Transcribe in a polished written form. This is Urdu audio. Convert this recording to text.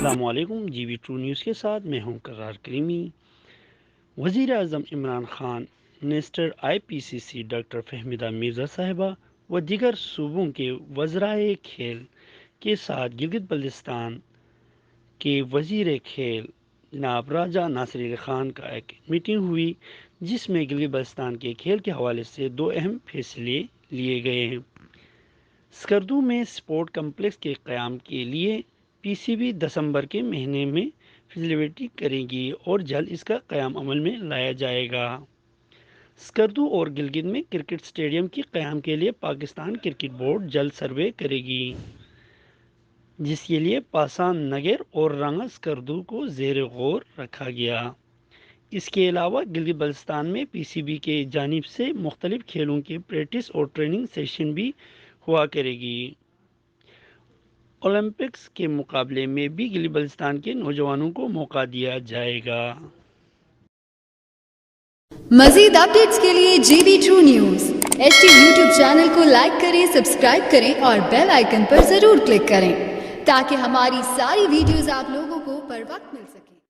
السلام علیکم، جی وی ٹرو نیوز کے ساتھ میں ہوں قرار کریمی۔ وزیراعظم Imran Khan, minister IPCC doctor Fahmida Mirza صاحبہ و دیگر صوبوں کے وزرائے کھیل کے ساتھ گلگت بلتستان کے وزیر کھیل جناب راجہ ناصر علی خان کا ایک میٹنگ ہوئی، جس میں گلگت بلتستان کے کھیل کے حوالے سے 2 اہم فیصلے لیے گئے ہیں۔ سکردو میں سپورٹس کمپلیکس کے قیام کے لیے PCB دسمبر کے مہینے میں فیزبیلٹی کرے گی اور جلد اس کا قیام عمل میں لایا جائے گا۔ سکردو اور گلگت میں کرکٹ اسٹیڈیم کی قیام کے لیے پاکستان کرکٹ بورڈ جلد سروے کرے گی، جس کے لیے پاسان نگر اور رنگا سکردو کو زیر غور رکھا گیا۔ اس کے علاوہ گلگت بلتستان میں PCB کے جانب سے مختلف کھیلوں کے پریکٹس اور ٹریننگ سیشن بھی ہوا کرے گی۔ اولمپکس کے مقابلے میں بھی گلگت بلتستان کے نوجوانوں کو موقع دیا جائے گا۔ مزید اپڈیٹس کے لیے GV true news HD YouTube channel کو لائک کریں، سبسکرائب کریں اور بیل آئیکن پر ضرور کلک کریں تاکہ ہماری ساری ویڈیوز آپ لوگوں کو پر وقت مل سکے۔